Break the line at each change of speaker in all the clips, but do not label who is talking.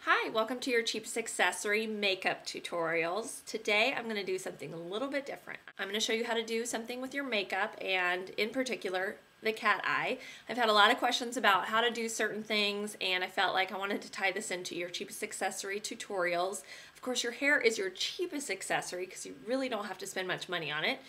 Hi, welcome to your cheapest accessory makeup tutorials. Today I'm going to do something a little bit different. I'm going to show you how to do something with your makeup and in particular the cat eye. I've had a lot of questions about how to do certain things and I felt like I wanted to tie this into your cheapest accessory tutorials. Of course your hair is your cheapest accessory because you really don't have to spend much money on it.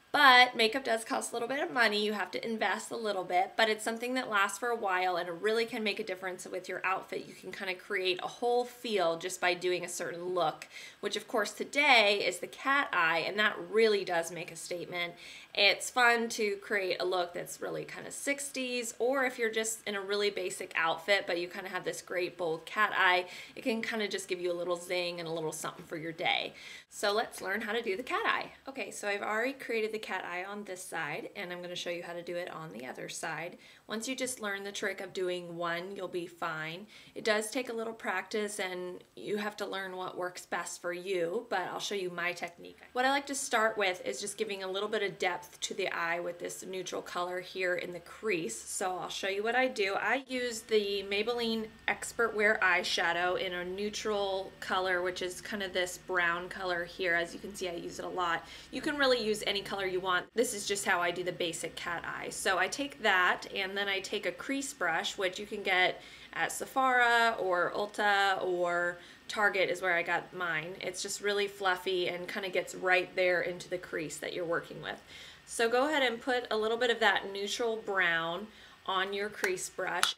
But makeup does cost a little bit of money. You have to invest a little bit, but it's something that lasts for a while and it really can make a difference with your outfit. You can kind of create a whole feel just by doing a certain look, which of course today is the cat eye, and that really does make a statement. It's fun to create a look that's really kind of 60s, or if you're just in a really basic outfit but you kind of have this great bold cat eye, it can kind of just give you a little zing and a little something for your day. So let's learn how to do the cat eye. Okay, so I've already created the cat eye on this side and I'm going to show you how to do it on the other side. Once you just learn the trick of doing one, you'll be fine. It does take a little practice and you have to learn what works best for you, but I'll show you my technique. What I like to start with is just giving a little bit of depth to the eye with this neutral color here in the crease. So I'll show you what I do. I use the Maybelline Expertwear eyeshadow in a neutral color, which is kind of this brown color here. As you can see, I use it a lot. You can really use any color you want. This is just how I do the basic cat eye. So I take that and then I take a crease brush, which you can get at Sephora or Ulta or Target is where I got mine. It's just really fluffy and kind of gets right there into the crease that you're working with. So go ahead and put a little bit of that neutral brown on your crease brush.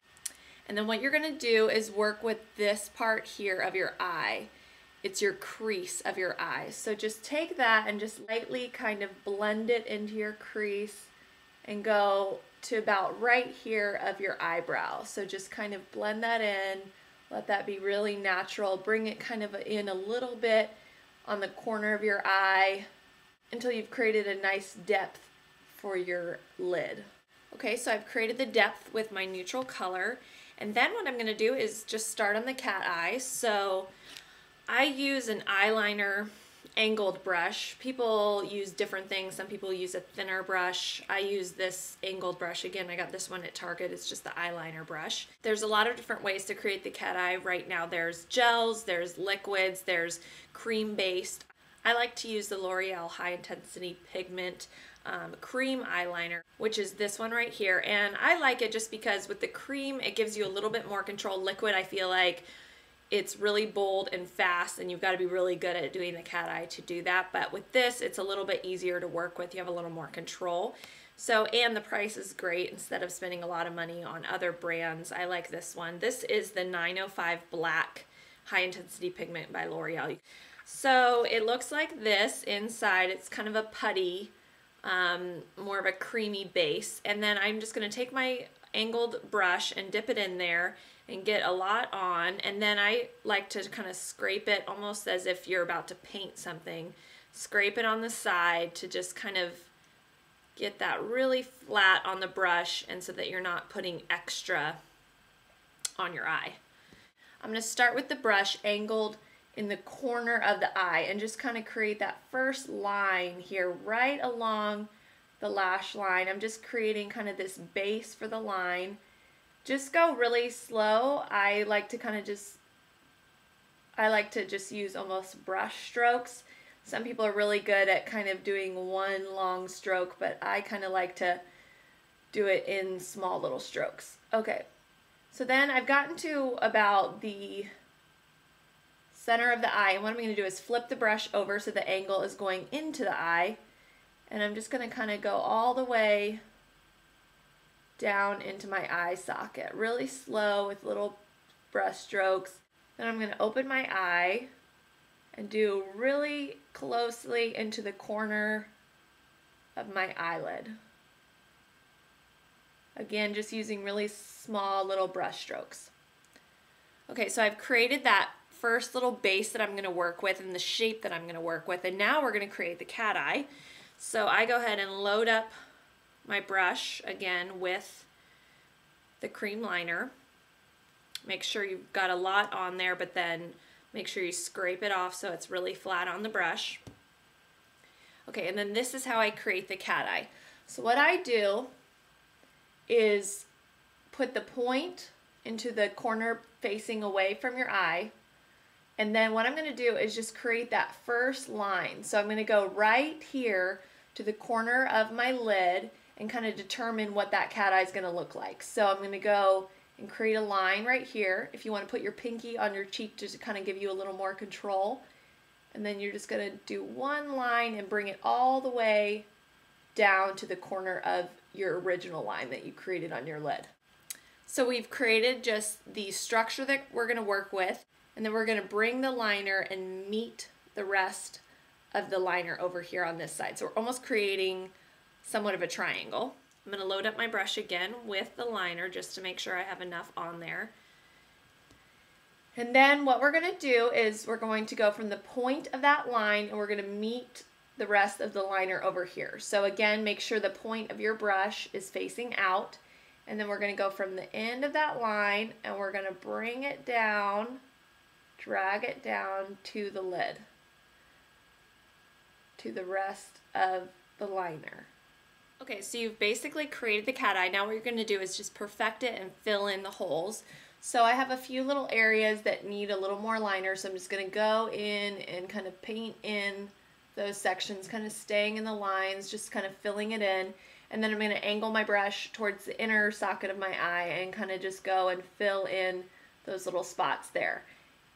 And then what you're going to do is work with this part here of your eye. It's your crease of your eye. So just take that and just lightly kind of blend it into your crease and go to about right here of your eyebrow. So just kind of blend that in, let that be really natural. Bring it kind of in a little bit on the corner of your eye until you've created a nice depth for your lid. Okay, so I've created the depth with my neutral color, and then what I'm going to do is just start on the cat eye. So I use an eyeliner angled brush. People use different things. Some people use a thinner brush. I use this angled brush. Again, I got this one at Target. It's just the eyeliner brush. There's a lot of different ways to create the cat eye right now. There's gels, there's liquids, there's cream based. I like to use the Loreal high intensity pigment cream eyeliner, which is this one right here. And I like it just because with the cream, it gives you a little bit more control. Liquid, I feel like it's really bold and fast and you've got to be really good at doing the cat eye to do that. But with this, it's a little bit easier to work with. You have a little more control. So, and the price is great. Instead of spending a lot of money on other brands, I like this one. This is the 905 Black High Intensity Pigment by Loreal. So it looks like this inside. It's kind of a putty, more of a creamy base. And then I'm just going to take my angled brush and dip it in there and get a lot on, and then I like to kind of scrape it almost as if you're about to paint something. Scrape it on the side to just kind of get that really flat on the brush and so that you're not putting extra on your eye. I'm going to start with the brush angled in the corner of the eye and just kind of create that first line here right along the lash line. I'm just creating kind of this base for the line. Just go really slow. I like to just use almost brush strokes. Some people are really good at kind of doing one long stroke, but I kind of like to do it in small little strokes. Okay, so then I've gotten to about the center of the eye, and what I'm going to do is flip the brush over so the angle is going into the eye, and I'm just going to kind of go all the way down into my eye socket, really slow with little brush strokes. Then I'm going to open my eye and do really closely into the corner of my eyelid. Again, just using really small little brush strokes. Okay, so I've created that first little base that I'm going to work with and the shape that I'm going to work with, and now we're going to create the cat eye. So I go ahead and load up my brush again with the cream liner. Make sure you've got a lot on there, but then make sure you scrape it off so it's really flat on the brush. Okay, and then this is how I create the cat eye. So what I do is put the point into the corner facing away from your eye, And then what I'm going to do is just create that first line. So I'm going to go right here to the corner of my lid and kind of determine what that cat eye is going to look like. So I'm going to go and create a line right here. If you want to put your pinky on your cheek just to kind of give you a little more control. And then you're just going to do one line and bring it all the way down to the corner of your original line that you created on your lid. So we've created just the structure that we're going to work with, and then we're going to bring the liner and meet the rest of the liner over here on this side. So we're almost creating somewhat of a triangle. I'm going to load up my brush again with the liner just to make sure I have enough on there. And then what we're going to do is we're going to go from the point of that line and we're going to meet the rest of the liner over here. So again, make sure the point of your brush is facing out, and then we're going to go from the end of that line and we're going to bring it down, drag it down to the lid, to the rest of the liner. Okay, so you've basically created the cat eye. Now what you're going to do is just perfect it and fill in the holes. So I have a few little areas that need a little more liner, so I'm just going to go in and kind of paint in those sections, kind of staying in the lines, just kind of filling it in. And then I'm going to angle my brush towards the inner socket of my eye and kind of just go and fill in those little spots there.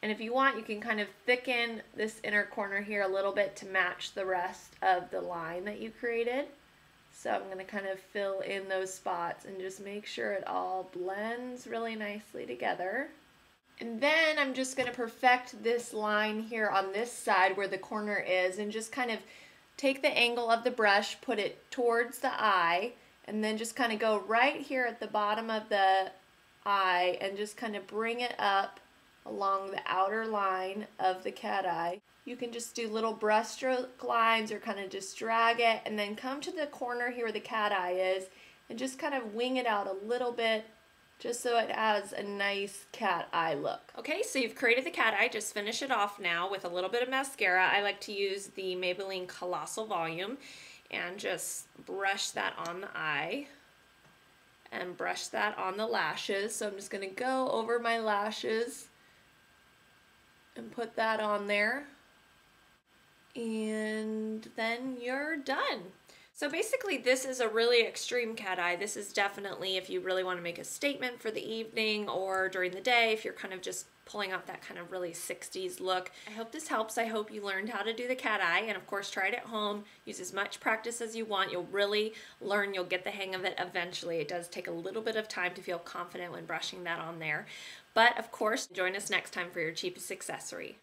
And if you want, you can kind of thicken this inner corner here a little bit to match the rest of the line that you created. So I'm going to kind of fill in those spots and just make sure it all blends really nicely together. And then I'm just going to perfect this line here on this side where the corner is, and just kind of take the angle of the brush, put it towards the eye, and then just kind of go right here at the bottom of the eye and just kind of bring it up along the outer line of the cat eye. You can just do little brush stroke lines or kind of just drag it and then come to the corner here where the cat eye is and just kind of wing it out a little bit just so it has a nice cat eye look. Okay, so you've created the cat eye. Just finish it off now with a little bit of mascara. I like to use the Maybelline Colossal Volume and just brush that on the eye and brush that on the lashes. So I'm just going to go over my lashes and put that on there. And then you're done. So basically this is a really extreme cat eye. This is definitely if you really want to make a statement for the evening or during the day, if you're kind of just pulling off that kind of really 60s look. I hope this helps. I hope you learned how to do the cat eye, and of course try it at home. Use as much practice as you want. You'll really learn. You'll get the hang of it eventually. It does take a little bit of time to feel confident when brushing that on there. But of course, join us next time for your cheapest accessory.